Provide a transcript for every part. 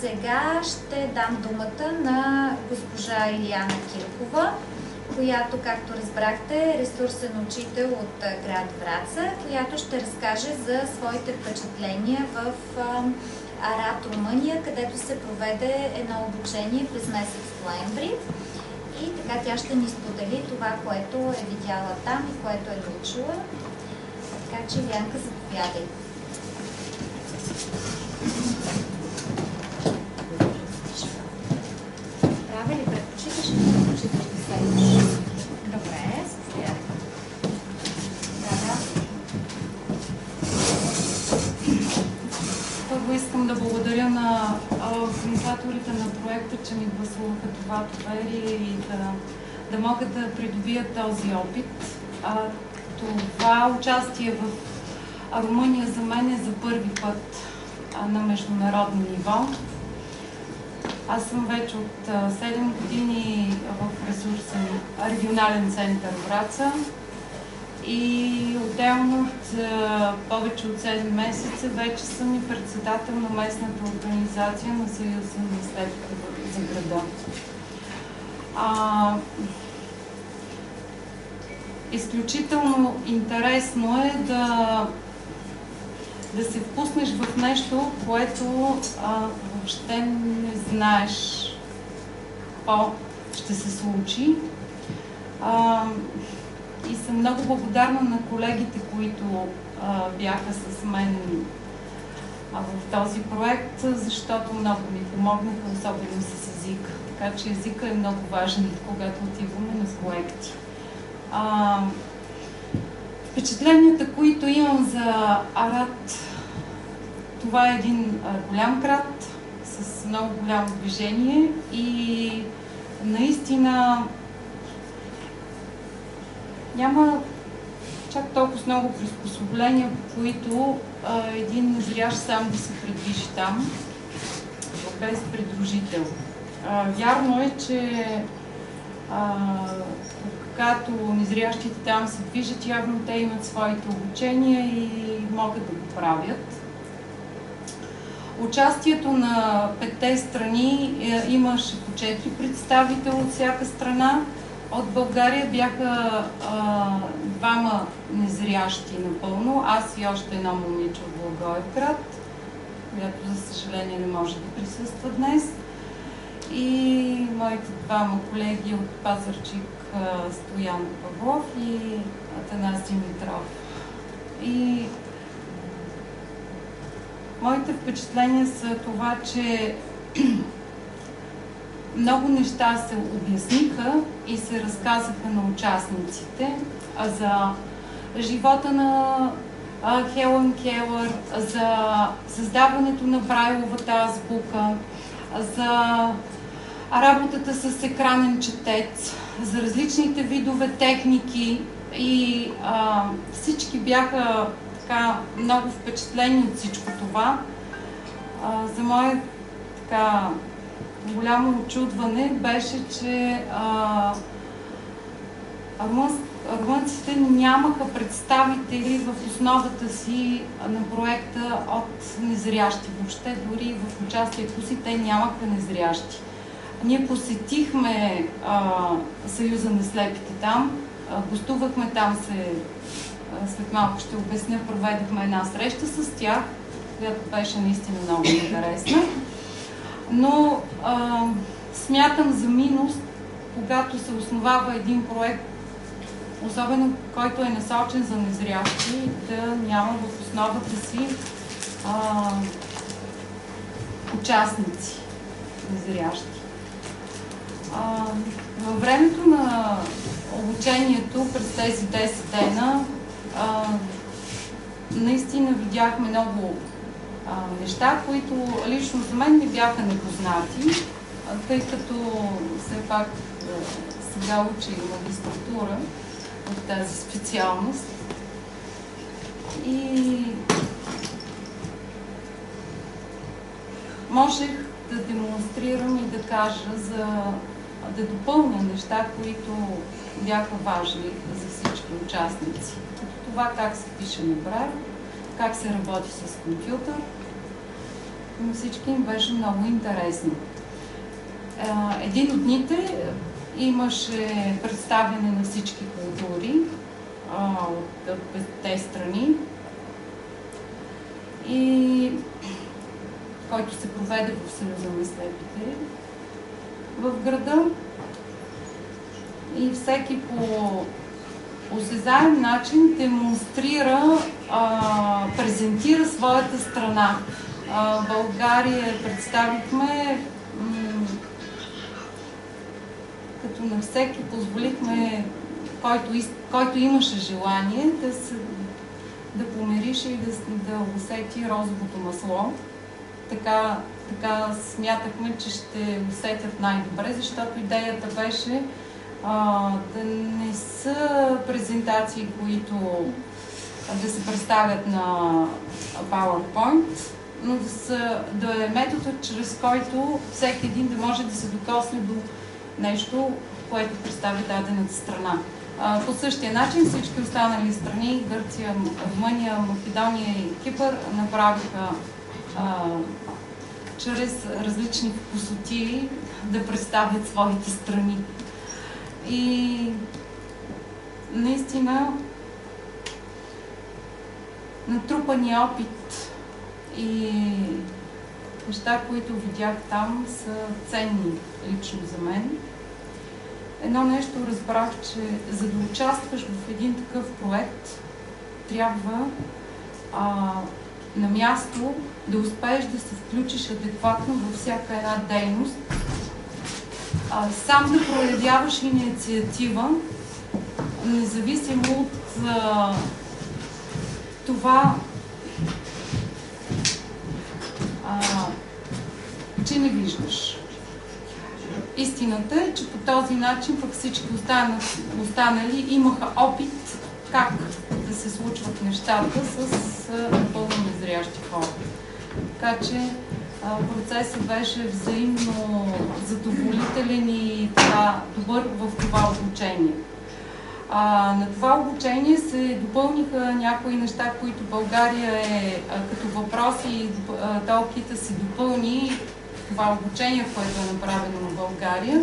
Сега ще дам думата на госпожа Илияна Киркова, която, както разбрахте, е ресурсен учител от град Враца, която ще разкаже за своите впечатления в Арат, Румъния, където се проведе едно обучение през месец ноември. И така тя ще ни сподели това, което е видяла там и което е научила. Така че, Илянка, заповядай. Правя ли предпочиташ или предпочиташ да следваш? Добре, заповядай. Първо искам да благодаря на организаторите на проекта, че ми гласуваха това доверие и да могат да придобият този опит. Това участие в Румъния за мен е за първи път на международно ниво. Аз съм вече от 7 години в ресурсен регионален център Враца и отделно от повече от 7 месеца вече съм и председател на местната организация на Съюза на слепите за града. Изключително интересно е да се впуснеш в нещо, което въобще не знаеш какво ще се случи. И съм много благодарна на колегите, които бяха с мен в този проект, защото много ми помогнаха, особено с езика. Така че езика е много важен, когато отиваме на проекти. Впечатленията, които имам за Арат, това е един голям град с много голямо движение и наистина няма чак толкова много приспособления, по които един незрящ сам да се придвижи там, без придружител. Вярно е, че когато незрящите там се движат, явно те имат своите обучения и могат да го правят. Участието на 5 страни имаше по 4 представители от всяка страна. От България бяха 2 незрящи напълно, аз и още едно момиче от Благоевград, която за съжаление не може да присъства днес. И моите 2 колеги от Пазарджик, Стоян Павлов и Атанас Димитров. И моите впечатления са това, че много неща се обясниха и се разказаха на участниците за живота на Хелън Келър, за създаването на Брайловата азбука, за работата с екранен четец, за различните видове техники и всички бяха така много впечатлени от всичко това. За мое така голямо очудване беше, че румънците нямаха представители в основата си на проекта от незрящи. Въобще дори в участието си те нямаха незрящи. Ние посетихме Съюза на слепите там, гостувахме там, след малко ще обясня, проведохме една среща с тях, която беше наистина много интересна. Но смятам за минус, когато се основава един проект, особено който е насочен за незрящи, да няма в основата си участници незрящи. Във времето на обучението през тези 10 дена наистина видяхме много неща, които лично за мен не бяха непознати, тъй като все пак сега учи магистратура в тази специалност. И можех да демонстрирам и да кажа, да допълня неща, които бяха важни за всички участници. Това как се пише на Брайль, как се работи с компютър. на всички им беше много интересно. Един от дните имаше представяне на всички култури от тези страни, и който се проведе в Съюза на слепите в града. И всеки по осезаем начин демонстрира, презентира своята страна. България представихме, като на всеки позволихме, който имаше желание, да помирише и да усети розовото масло. Така смятахме, че ще усетят най-добре, защото идеята беше да не са презентации, които да се представят на PowerPoint, но да е методът, чрез който всеки един да може да се докосне до нещо, което представя дадената страна. По същия начин всички останали страни, Гърция, Румъния, Македония и Кипър, направиха чрез различни вкусоти да представят своите страни. И наистина натрупания опит и неща, които видях там, са ценни лично за мен. Едно нещо разбрах, че за да участваш в един такъв проект, трябва на място да успееш да се включиш адекватно във всяка една дейност, сам да проявяваш инициатива, независимо от това, че не виждаш. Истината е, че по този начин пък всички останали имаха опит как да се случват нещата с напълно незрящи хора. Така че процесът беше взаимно задоволителен и добър в това обучение. На това обучение се допълниха някои неща, които България като въпроси и толките се допълни. Това обучение, което е направено в България,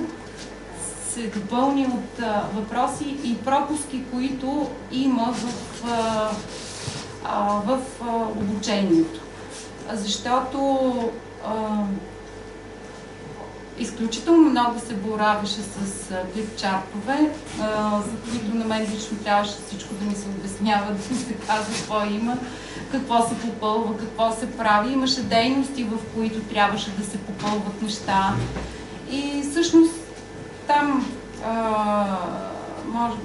се допълни от въпроси и пропуски, които има в обучението. Защото изключително много се боравеше с флипчартове, за които на мен лично трябваше всичко да ми се обяснява, да ми се казва какво има, какво се попълва, какво се прави. Имаше дейности, в които трябваше да се попълват неща. И всъщност там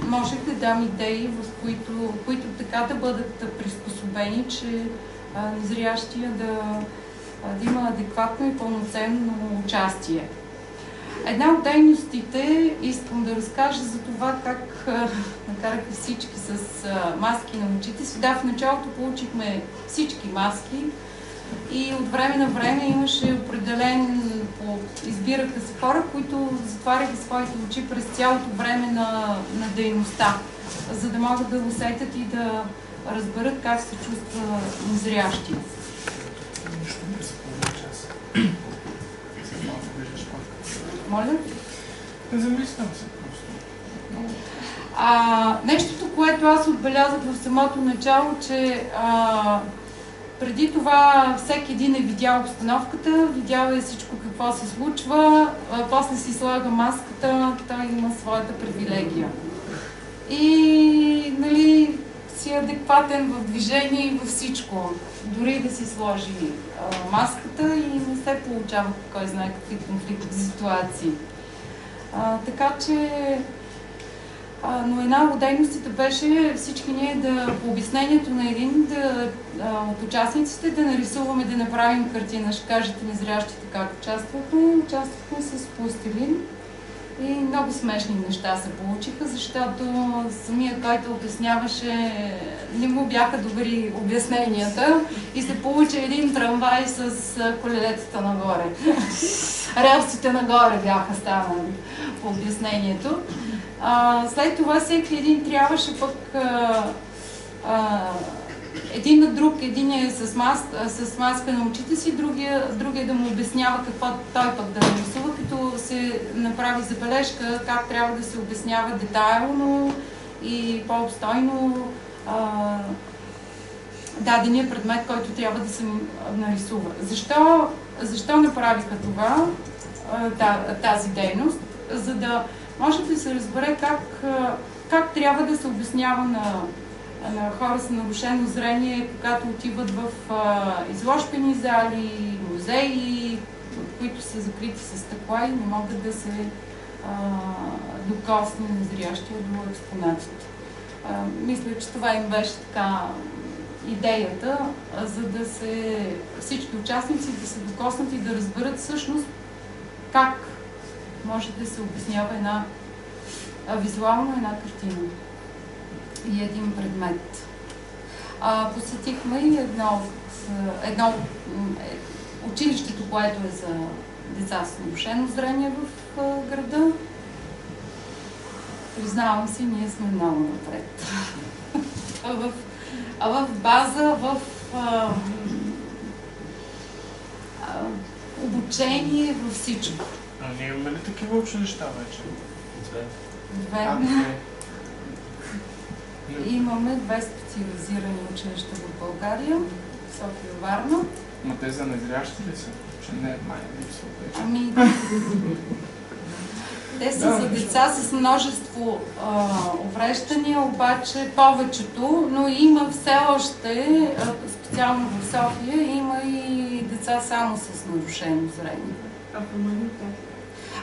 можех да дам идеи, в които така да бъдат приспособени, че незрящия да има адекватно и пълноценно участие. Една от дейностите искам да разкажа за това как накараха всички с маски на очите си. Да, в началото получихме всички маски и от време на време имаше избираха се хора, които затваряха своите очи през цялото време на дейността, за да могат да усетят и да разберат как се чувства незрящия. Моля? Не замислям се просто. Нещото, което аз отбелязах в самото начало, че преди това всеки един е видял обстановката, видял е всичко какво се случва, после си слага маската, той има своята привилегия. И нали, си адекватен в движение и във всичко. Дори да си сложи маската и не се получава кой знае какви конфликтни ситуации. Така че, но една от дейностите беше всички ние по обяснението на един от участниците да нарисуваме, да направим картина. Ще кажете незрящите как участвахме. Участвахме с пластилин и много смешни неща се получиха, защото самия, който обясняваше, не му бяха добри обясненията и се получи един трамвай с колелетата нагоре. Релсите нагоре бяха станали по обяснението. След това всеки един трябваше пък един на друг, един е с маска на очите си, другия да му обяснява какво той пък да нарисува, като се направи забележка как трябва да се обяснява детайлно и по-обстойно дадения предмет, който трябва да се нарисува. Защо направиха това, тази дейност? За да може да се разбере как трябва да се обяснява на хора с нарушено зрение, когато отиват в изложбени зали, музеи, които са закрити с стъкла и не могат да се докосне незрящия до експонатите. Мисля, че това им беше така идеята, за да всички участници да се докоснат и да разберат всъщност как може да се обяснява визуално една картина и един предмет. Посетихме и едно училището, което е за деца с нарушено зрение в града. Признавам си, ние сме много напред. В база, в обучение, във всичко. А ние имаме ли такива училища вече? Две. Имаме 2 специализирани училища в България, в София и Варна. Но те за незрящи ли са? Че не май липсва вече. Ами, те са за деца с множество увреждания, обаче повечето, но има все още, специално в София, има и деца само с нарушено зрение. А в Румъния как?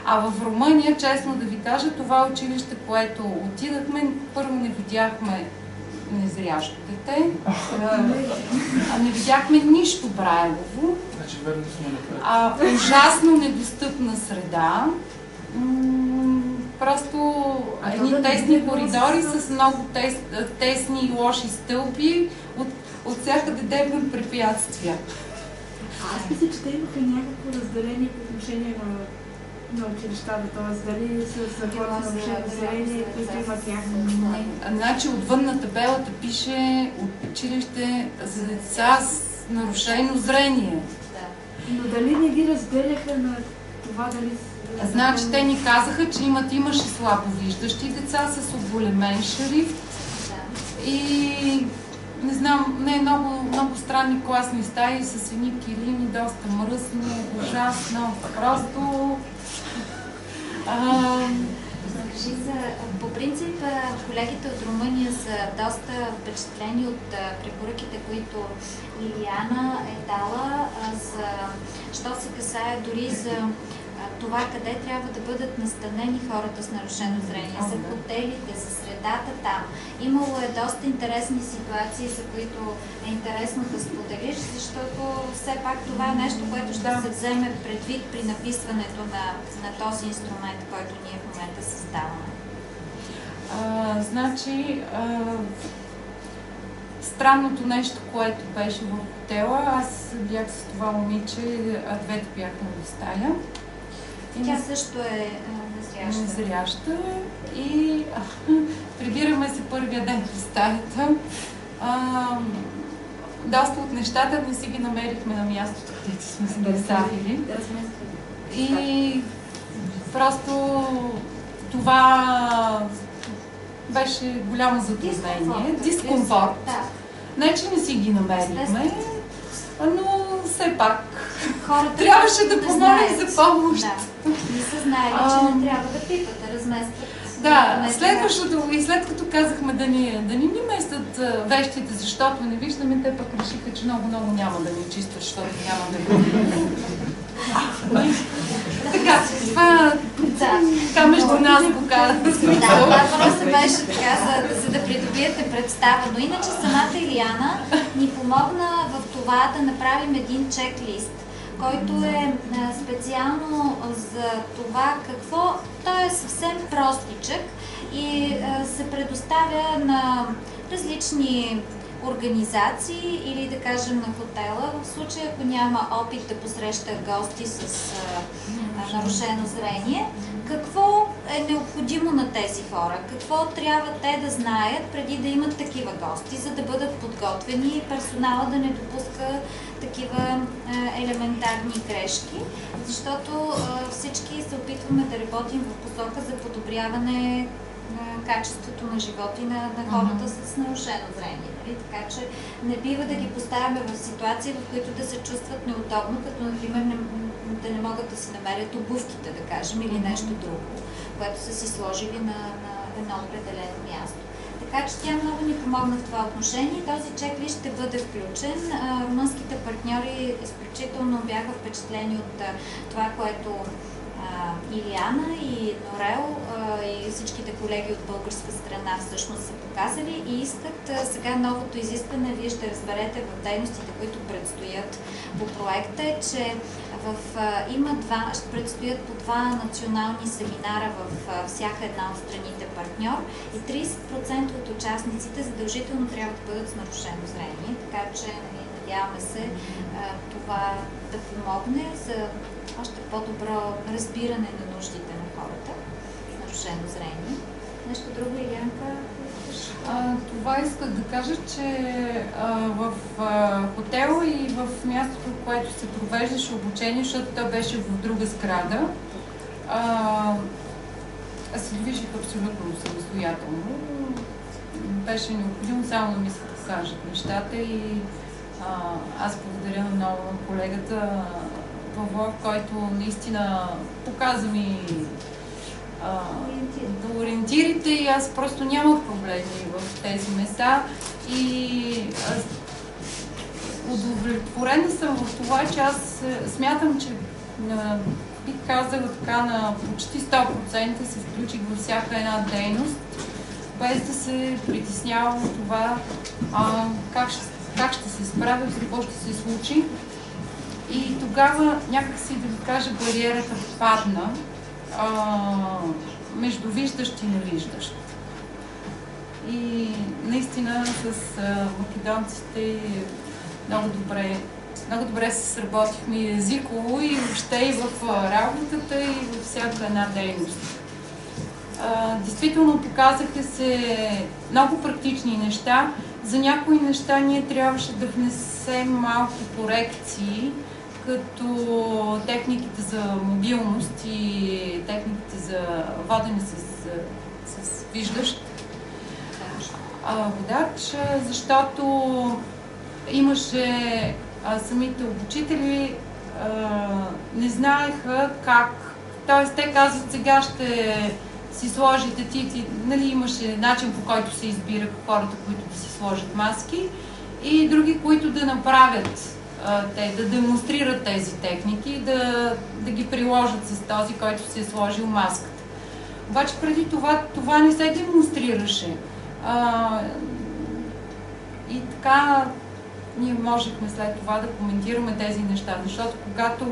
А в Румъния, честно да ви кажа, това училище, което отидахме, първо не видяхме незрящо дете, не видяхме нищо Брайлово, Значи верно сме напред. Ужасно недостъпна среда, просто едни тесни коридори с много тесни и лоши стълби, от всякъде дебни препятствия. Аз мисля, че те имаха някакво разделение по отношение на училищата, т.е. дали с хора с нарушено зрение, които имат някакво... Значи отвън на табелата пише училище за деца с нарушено зрение. Но дали не ги разделяха на това дали... Значи те ни казаха, че имаше слабовиждащи деца с оголемен шрифт и не знам, много странни класни стаи с едни килими, доста мръсно, ужасно, просто... По принцип, колегите от Румъния са доста впечатлени от препоръките, които Лилияна е дала, що се касае дори за това къде трябва да бъдат настанени хората с нарушено зрение, за хотелите, за средата там. Имало е доста интересни ситуации, за които е интересно да споделиш, защото все пак това е нещо, което ще се вземе предвид при написването на този инструмент, който ние в момента създаваме. Значи, странното нещо, което беше в хотела, аз бях с това момиче, двете бяхме в стая. Тя също е незряща и прибираме се първия ден в стаята. Доста от нещата не си ги намерихме на мястото, където сме се представили. И просто това беше голямо затруднение, дискомфорт. Не, че не си ги намерихме, но все пак трябваше да помолим за помощ. Не са знаели, че не трябва да пипат, да разместват. Да, следващото, и след като казахме да ни местят вещите, защото не виждаме, те пък решиха, че много няма да ни чистят, защото няма да ни... Така между нас го казах. Това просто беше така, за да придобиете представа. Но иначе самата Илияна ни помогна в това да направим един чек-лист, който е специално за това какво... Той е съвсем простичък и се предоставя на различни организации или да кажем на хотела, в случая ако няма опит да посреща гости с нарушено зрение, какво е необходимо на тези хора? Какво трябва те да знаят преди да имат такива гости, за да бъдат подготвени и персонала да не допуска такива елементарни грешки? Защото всички се опитваме да работим в посока за подобряване на качеството на живота и на хората с нарушено зрение. Нали? Така че не бива да ги поставяме в ситуации, в които да се чувстват неудобно, като например да не могат да си намерят обувките, да кажем, или нещо друго, което са си сложили на едно определено място. Така че тя много ни помогна в това отношение. Този чек-лист ще бъде включен. Румънските партньори изключително бяха впечатлени от това, което Илияна и Норел и всичките колеги от българска страна всъщност са показали и искат сега новото изискване, вие ще разберете в дейностите, които предстоят по проекта, е, че ще предстоят по 2 национални семинара в всяка една от страните партньор и 30% от участниците задължително трябва да бъдат с нарушено зрение, така че надяваме се това да помогне за още по-добро разбиране на нуждите на хората с нарушено зрение. Нещо друго, Илянка? Това исках да кажа, че в хотела и в мястото, в което се провеждаше обучение, защото то беше в друга сграда, аз се движих абсолютно самостоятелно. Беше необходимо само да ми се покажат нещата и аз благодаря много на колегата Павлов, който наистина показа ми ориентирите и аз просто нямах проблеми в тези места и удовлетворена съм в това, че аз смятам, че бих казала така на почти 100% се включих във всяка една дейност, без да се притеснявам от това как ще се справя, какво ще се случи. И тогава някакси, да ви кажа, бариерата падна между виждащ и невиждащ. И наистина с македонците много добре се сработихме и езиково, и въобще и в работата, и във всяка една дейност. Действително показаха се много практични неща. За някои неща ние трябваше да внесем малко корекции, като техниките за мобилност и техниките за водене с виждащ водач, защото имаше самите обучители не знаеха как. Т.е. те казват, сега ще си сложите нали, имаше начин, по който се избираха хората, които да си сложат маски, и други, които да направят, да демонстрират тези техники, да ги приложат с този, който си е сложил маската. Обаче преди това не се демонстрираше. И така ние можехме след това да коментираме тези неща, защото когато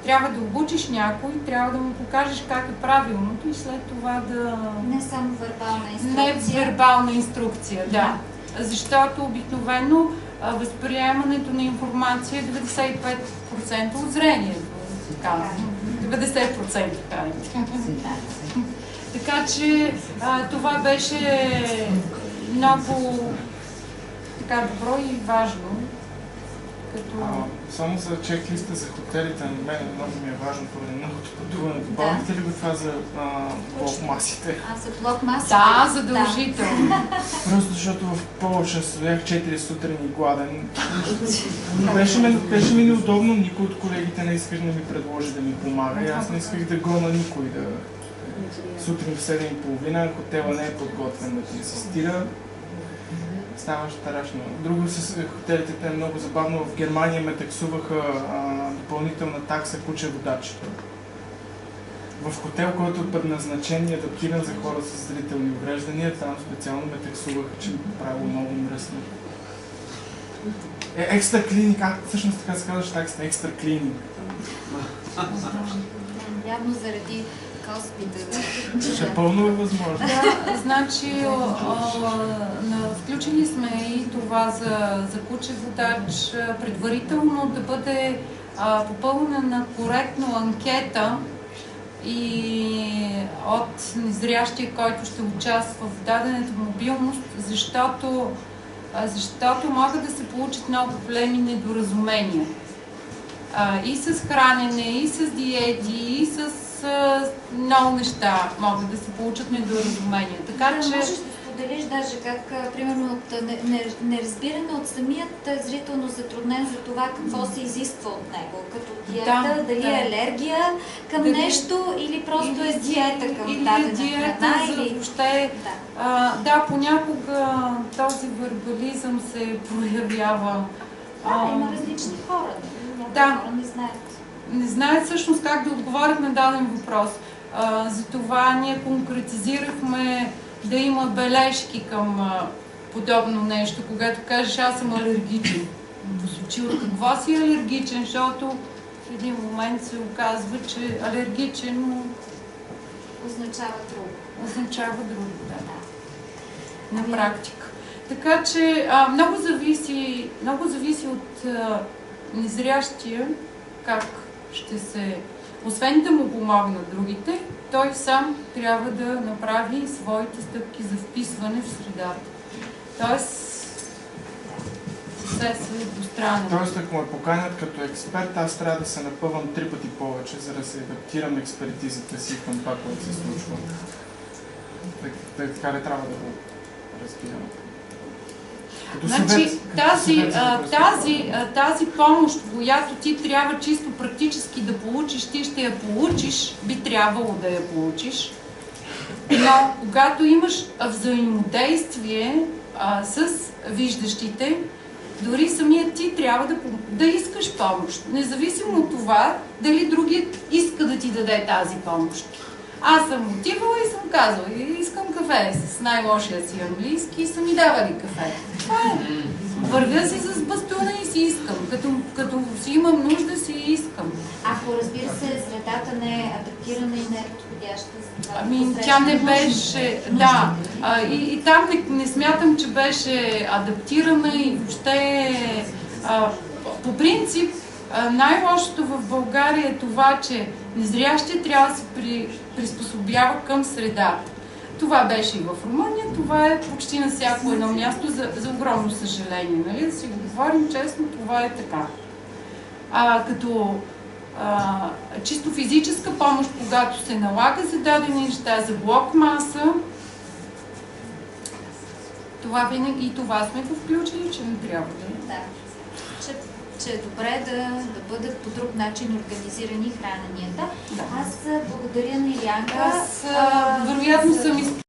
трябва да обучиш някой, трябва да му покажеш как е правилното и след това да... Не само вербална инструкция. Не вербална инструкция, да. Защото обикновено възприемането на информация е 95% от зрението. 90%. Така че това беше много добро и важно. Само за чек-листа за хотелите, на мен много ми е важно поради многото пътуване. Добавихте ли го това за блокмасите? За блокмасите? Да, задължително. Просто защото в Полша стоях 4 сутрин и гладен. Беше ми неудобно, никой от колегите не искаше да ми предложи да ми помага и аз не исках да гоня никой да... Сутрин в 7:30 хотела не е подготвен да ти асистира. Става страшно. Друго с хотелите е много забавно. В Германия ме таксуваха допълнителна такса куче водач. В хотел, който е предназначен и адаптиран за хора с зрителни увреждания, там специално ме таксуваха, че ми правило много мръсно. Екстра клиник, всъщност така се казваш таксата, екстра клиник. Явно заради Ще пълно е възможно. Да, значи включили сме и това за куче водач, предварително да бъде попълнена коректно анкета, и от незрящия, който ще участва в дадената мобилност, защото могат да се получат много големи недоразумения. И с хранене, и с диети, и с много неща могат да се получат недоразумения. Така че... Можеш да споделиш даже как, примерно, от неразбиране от самият зрително затруднен за това какво се изисква от него, като диета, дали е алергия към нещо или просто е диета към дадена храна. Или въобще... Да, понякога този вербализъм се проявява. Има различни хора. Да. Хора не знаят. Не знаят всъщност как да отговорят на даден въпрос. Затова ние конкретизирахме да има бележки към подобно нещо. Когато кажеш, аз съм алергичен, какво си алергичен, защото в един момент се оказва, че алергичен означава друго. Означава друго, да. На практика. Така че много зависи от незрящия как ще се... Освен да му помогнат другите, той сам трябва да направи своите стъпки за вписване в средата. Тоест, се двустранен. Тоест, ако ме поканят като експерт, аз трябва да се напъвам 3 пъти повече, за да се адаптирам експертизата си към това, което се случва. Така ли трябва да го разбирам? Значи, тази помощ, която ти трябва чисто практически да получиш, ти ще я получиш, би трябвало да я получиш, но когато имаш взаимодействие с виждащите, дори самият ти трябва да искаш помощ, независимо от това дали другият иска да ти даде тази помощ. Аз съм отивала и съм казала, искам кафе с най-лошия си английски и са ми давали кафе. Това е. Вървя си с бастуна и си искам. Като си имам нужда, си искам. Ако, разбира се, средата не е адаптирана и не е подходяща за това. Тя не беше... Да. И там не смятам, че беше адаптирана и въобще... По принцип, най-лошото в България е това, че незрящия трябва да се приспособява към средата. Това беше и в Румъния, това е почти на всяко едно място, за огромно съжаление. Нали? Да си го говорим честно, това е така. Като чисто физическа помощ, когато се налага за дадени неща, за блок маса, това винаги и това сме го включили, че не трябва да е. Да. Че е добре да бъдат по друг начин организирани храненията. Да. Аз благодаря на Илянка. Аз вероятно съм